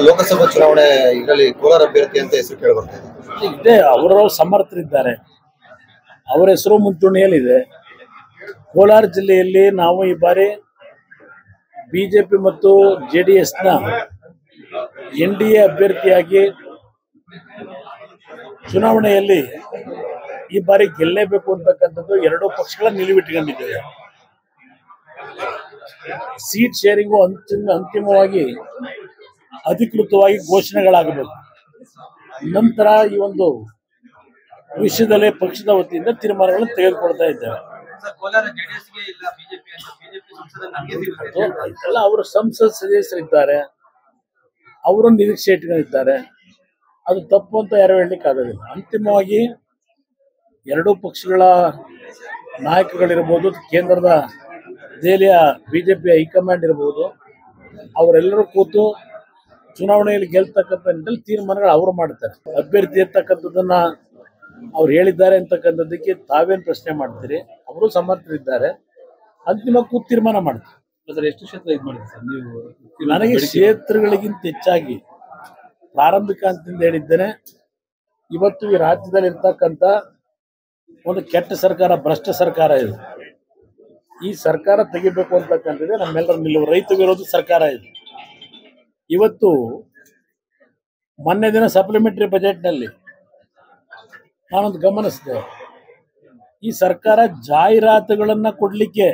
ಲೋಕಸಭಾ ಚುನಾವಣೆ ಇದರಲ್ಲಿ ಕೋಲಾರ ಅಭ್ಯರ್ಥಿ ಅಂತ ಹೆಸರು ಕೇಳಿ ಬರ್ತಾ ಇದೆ. ಅವರು ಸಮರ್ಥರಿದ್ದಾರೆ, ಅವರ ಹೆಸರು ಮುಂಚೂಣಿಯಲ್ಲಿದೆ. ಕೋಲಾರ ಜಿಲ್ಲೆಯಲ್ಲಿ ನಾವು ಈ ಬಾರಿ ಬಿಜೆಪಿ ಮತ್ತು ಜೆಡಿಎಸ್ನ NDA ಅಭ್ಯರ್ಥಿಯಾಗಿ ಚುನಾವಣೆಯಲ್ಲಿ ಈ ಬಾರಿ ಗೆಲ್ಲೇಬೇಕು ಅಂತಕ್ಕಂಥದ್ದು ಎರಡೂ ಪಕ್ಷಗಳ ನಿಲುವಿಟ್ಟುಕೊಂಡಿದ್ದೇವೆ. ಸೀಟ್ ಶೇರಿಂಗು ಅಂತಿಮವಾಗಿ ಅಧಿಕೃತವಾಗಿ ಘೋಷಣೆಗಳಾಗಬೇಕು. ನಂತರ ಈ ಒಂದು ವಿಷಯದಲ್ಲಿ ಪಕ್ಷದ ವತಿಯಿಂದ ತೀರ್ಮಾನಗಳನ್ನು ತೆಗೆದುಕೊಳ್ತಾ ಇದ್ದೇವೆ. ಅವರು ಸಂಸತ್ ಸದಸ್ಯರಿದ್ದಾರೆ, ಅವರು ನಿರೀಕ್ಷೆ ಇಟ್ಕೊಂಡಿದ್ದಾರೆ. ಅದು ತಪ್ಪು ಅಂತ ಯಾರು ಹೇಳಲಿಕ್ಕೆ ಆಗೋದಿಲ್ಲ. ಅಂತಿಮವಾಗಿ ಎರಡೂ ಪಕ್ಷಗಳ ನಾಯಕಗಳಿರ್ಬೋದು, ಕೇಂದ್ರದ ದೆಹಲಿಯ ಬಿಜೆಪಿ ಹೈಕಮಾಂಡ್ ಇರ್ಬೋದು, ಅವರೆಲ್ಲರೂ ಕೂತು ಚುನಾವಣೆಯಲ್ಲಿ ಗೆಲ್ತಕ್ಕಂಥ ನಿಟ್ಟಿನಲ್ಲಿ ತೀರ್ಮಾನಗಳು ಅವರು ಮಾಡ್ತಾರೆ. ಅಭ್ಯರ್ಥಿ ಇರ್ತಕ್ಕಂಥದ್ದನ್ನ ಅವ್ರು ಹೇಳಿದ್ದಾರೆ ಅಂತಕ್ಕಂಥದ್ದಕ್ಕೆ ತಾವೇನು ಪ್ರಶ್ನೆ ಮಾಡ್ತೀರಿ? ಅವರು ಸಮರ್ಥರಿದ್ದಾರೆ, ಅಂತಿಮ ಕೂತು ತೀರ್ಮಾನ ಮಾಡ್ತಾರೆ. ಎಷ್ಟು ಕ್ಷೇತ್ರ ಇದು ಮಾಡಿದ್ರಿ ಸರ್ ನೀವು? ನನಗೆ ಕ್ಷೇತ್ರಗಳಿಗಿಂತ ಹೆಚ್ಚಾಗಿ ಪ್ರಾರಂಭಿಕ ಹಂತದಿಂದ ಹೇಳಿದ್ದೇನೆ, ಇವತ್ತು ಈ ರಾಜ್ಯದಲ್ಲಿ ಇರ್ತಕ್ಕಂಥ ಒಂದು ಕೆಟ್ಟ ಸರ್ಕಾರ, ಭ್ರಷ್ಟ ಸರ್ಕಾರ ಇದು. ಈ ಸರ್ಕಾರ ತೆಗಿಬೇಕು ಅಂತಕ್ಕಂಥದ್ದೇ ನಮ್ಮೆಲ್ಲರ ನಿಲುವು. ರೈತ ವಿರೋಧಿ ಸರ್ಕಾರ ಇದು. ಇವತ್ತು ಮೊನ್ನೆ ದಿನ ಸಪ್ಲಿಮೆಂಟರಿ ಬಜೆಟ್ನಲ್ಲಿ ನಾನೊಂದು ಗಮನಿಸಿದೆ, ಈ ಸರ್ಕಾರ ಜಾಹೀರಾತುಗಳನ್ನ ಕೊಡ್ಲಿಕ್ಕೆ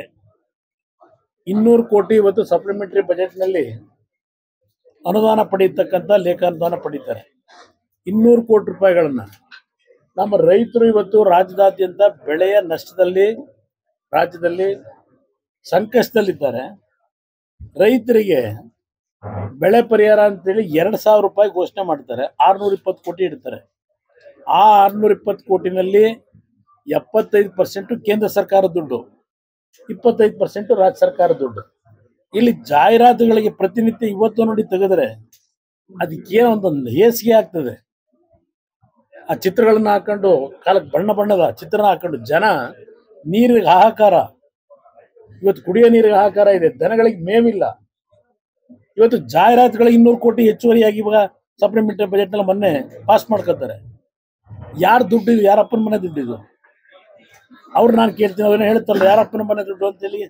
200 ಕೋಟಿ ಇವತ್ತು ಸಪ್ಲಿಮೆಂಟರಿ ಬಜೆಟ್ನಲ್ಲಿ ಅನುದಾನ ಪಡೆಯತಕ್ಕಂಥ ಲೇಖಾನುದಾನ ಪಡೀತಾರೆ. 200 ಕೋಟಿ ರೂಪಾಯಿಗಳನ್ನ ನಮ್ಮ ರೈತರು ಇವತ್ತು ರಾಜ್ಯದಾದ್ಯಂತ ಬೆಳೆಯ ನಷ್ಟದಲ್ಲಿ, ರಾಜ್ಯದಲ್ಲಿ ಸಂಕಷ್ಟದಲ್ಲಿದ್ದಾರೆ. ರೈತರಿಗೆ ಬೆಳೆ ಪರಿಹಾರ ಅಂತೇಳಿ 2,000 ರೂಪಾಯಿ ಘೋಷಣೆ ಮಾಡ್ತಾರೆ, 620 ಕೋಟಿ ಇಡ್ತಾರೆ. ಆ 620 ಕೋಟಿನಲ್ಲಿ 75% ಕೇಂದ್ರ ಸರ್ಕಾರದ ದುಡ್ಡು, 25% ರಾಜ್ಯ ಸರ್ಕಾರದ ದುಡ್ಡು. ಇಲ್ಲಿ ಜಾಹೀರಾತುಗಳಿಗೆ ಪ್ರತಿನಿತ್ಯ ಇವತ್ತು ನೋಡಿ ತೆಗೆದ್ರೆ ಅದಕ್ಕೇನೋ ಒಂದು ಹೇಸಿಗೆ ಆಗ್ತದೆ. ಆ ಚಿತ್ರಗಳನ್ನ ಹಾಕೊಂಡು, ಕಾಲಕ್ಕೆ ಬಣ್ಣ ಬಣ್ಣದ ಚಿತ್ರನ ಹಾಕೊಂಡು ಜನ ನೀರಿಗೆ ಹಾಹಾಕಾರ. ಇವತ್ತು ಕುಡಿಯೋ ನೀರಿಗೆ ಹಾಹಾಕಾರ ಇದೆ, ದನಗಳಿಗೆ ಮೇವಿಲ್ಲ. ಇವತ್ತು ಜಾಹೀರಾತುಗಳಿಗೆ 200 ಕೋಟಿ ಹೆಚ್ಚುವರಿಯಾಗಿ ಇವಾಗ ಸಪ್ಲಿಮೆಂಟರಿ ಬಜೆಟ್ನಲ್ಲಿ ಮೊನ್ನೆ ಪಾಸ್ ಮಾಡ್ಕೊತಾರೆ. ಯಾರು ದುಡ್ಡಿದು? ಯಾರಪ್ಪನ ಮನೆ ದುಡ್ಡಿದು? ಅವ್ರು ನಾನು ಕೇಳ್ತೀನಿ, ಅವ್ರನ್ನ ಹೇಳ್ತಾರಲ್ಲ ಯಾರಪ್ಪನ ಮನೆ ದುಡ್ಡು ಅಂತೇಳಿ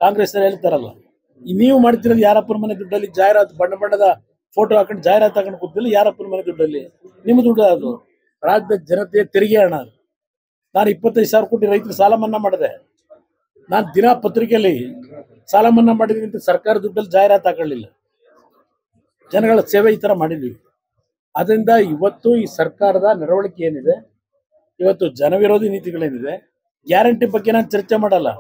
ಕಾಂಗ್ರೆಸ್ ಹೇಳ್ತಾರಲ್ಲ. ನೀವು ಮಾಡ್ತಿರೋದು ಯಾರಪ್ಪನ ಮನೆ ದುಡ್ಡಲ್ಲಿ ಜಾಹೀರಾತು, ಬಣ್ಣ ಬಣ್ಣದ ಫೋಟೋ ಹಾಕೊಂಡು ಜಾಹೀರಾತು ಹಾಕೊಂಡು ಕೂತಿಲ್ಲ. ಯಾರಪ್ಪನ ಮನೆ ದುಡ್ಡಲ್ಲಿ? ನಿಮ್ಮ ದುಡ್ಡು ಅದು, ರಾಜ್ಯದ ಜನತೆಯ ತೆರಿಗೆ ಹಣ. ನಾನು 25,000 ಕೋಟಿ ರೈತರು ಸಾಲ ಮನ್ನಾ ಮಾಡಿದೆ. ನಾನು ದಿನ ಪತ್ರಿಕೆಯಲ್ಲಿ ಸಾಲ ಮನ್ನಾ ಮಾಡಿದ್ದೀನಿ ಅಂತ ಸರ್ಕಾರ ದುಡ್ಡಲ್ಲಿ ಜಾಹೀರಾತು ಹಾಕೊಳ್ಳಿಲ್ಲ. ಜನಗಳ ಸೇವೆ ಈ ಥರ ಮಾಡಿದ್ವಿ. ಅದರಿಂದ ಇವತ್ತು ಈ ಸರ್ಕಾರದ ನಡವಳಿಕೆ ಏನಿದೆ, ಇವತ್ತು ಜನವಿರೋಧಿ ನೀತಿಗಳೇನಿದೆ, ಗ್ಯಾರಂಟಿ ಬಗ್ಗೆ ನಾನು ಚರ್ಚೆ ಮಾಡಲ್ಲ.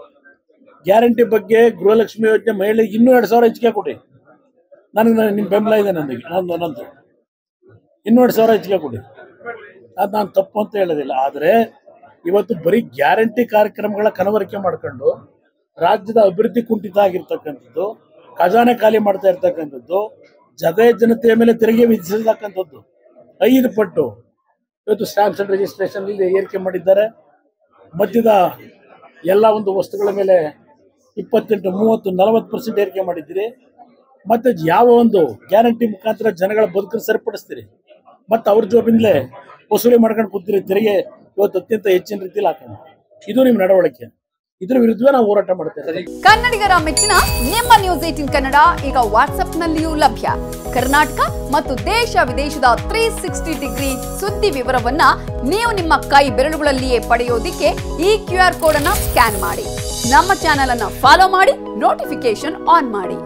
ಗ್ಯಾರಂಟಿ ಬಗ್ಗೆ ಗೃಹಲಕ್ಷ್ಮಿ ಯೋಜನೆ ಮಹಿಳೆಗೆ ಇನ್ನೂ 2,000 ಹೆಚ್ಚಿಗೆ ಕೊಡಿ. ನನಗೆ ನಿಮ್ಮ ಬೆಂಬಲ ಇದೆ, ನಂದು 2,000 ಹೆಚ್ಚಿಗೆ ಕೊಡಿ. ಅದು ನಾನು ತಪ್ಪು ಅಂತ ಹೇಳೋದಿಲ್ಲ. ಆದರೆ ಇವತ್ತು ಬರೀ ಗ್ಯಾರಂಟಿ ಕಾರ್ಯಕ್ರಮಗಳ ಕನವರಿಕೆ ಮಾಡ್ಕೊಂಡು ರಾಜ್ಯದ ಅಭಿವೃದ್ಧಿ ಕುಂಠಿತ ಆಗಿರ್ತಕ್ಕಂಥದ್ದು, ಖಜಾನೆ ಖಾಲಿ ಮಾಡ್ತಾ ಇರ್ತಕ್ಕಂಥದ್ದು, ಜನತೆಯ ಮೇಲೆ ತೆರಿಗೆ ವಿಧಿಸಿರ್ತಕ್ಕಂಥದ್ದು 5 ಪಟ್ಟು ಇವತ್ತು ಸ್ಟಾಂಪ್ಸ್ ಅಂಡ್ ರಿಜಿಸ್ಟ್ರೇಷನ್ ಏರಿಕೆ ಮಾಡಿದ್ದಾರೆ. ಮದ್ಯದ ಎಲ್ಲ ಒಂದು ವಸ್ತುಗಳ ಮೇಲೆ 28, 30, 40% ಏರಿಕೆ ಮಾಡಿದ್ದೀರಿ. ಮತ್ತೆ ಯಾವ ಒಂದು ಗ್ಯಾರಂಟಿ ಮುಖಾಂತರ ಜನಗಳ ಬದುಕನ್ನು ಸರಿಪಡಿಸ್ತೀರಿ? ಮತ್ತೆ ಅವ್ರ ಜೋಬಿಂದಲೇ ವಸೂಲಿ ಮಾಡ್ಕೊಂಡು ಕೂತೀರಿ ತೆರಿಗೆ. ಇವತ್ತು ಅತ್ಯಂತ ಹೆಚ್ಚಿನ ರೀತಿಯಲ್ಲಿ ಹಾಕೊಂಡು ಇದು ನಿಮ್ಮ ನಡವಳಿಕೆ. ಇದರ ವಿರುದ್ಧ ನಾವು ಹೋರಾಟ ಮಾಡ್ತೇವೆ. ಕನ್ನಡಿಗರ ಮೆಚ್ಚಿನ ನಿಮ್ಮ ನ್ಯೂಸ್ 18 ಕನ್ನಡ ಈಗ ವಾಟ್ಸ್ಆಪ್ನಲ್ಲಿಯೂ ಲಭ್ಯ. ಕರ್ನಾಟಕ ಮತ್ತು ದೇಶ ವಿದೇಶದ 360 ಡಿಗ್ರಿ ಸುದ್ದಿ ವಿವರವನ್ನ ನೀವು ನಿಮ್ಮ ಕೈ ಬೆರಳುಗಳಲ್ಲಿಯೇ ಪಡೆಯೋದಿಕ್ಕೆ ಈ QR ಕೋಡ್ ಅನ್ನ ಸ್ಕ್ಯಾನ್ ಮಾಡಿ. ನಮ್ಮ ಚಾನೆಲ್ ಅನ್ನ ಫಾಲೋ ಮಾಡಿ, ನೋಟಿಫಿಕೇಶನ್ ಆನ್ ಮಾಡಿ.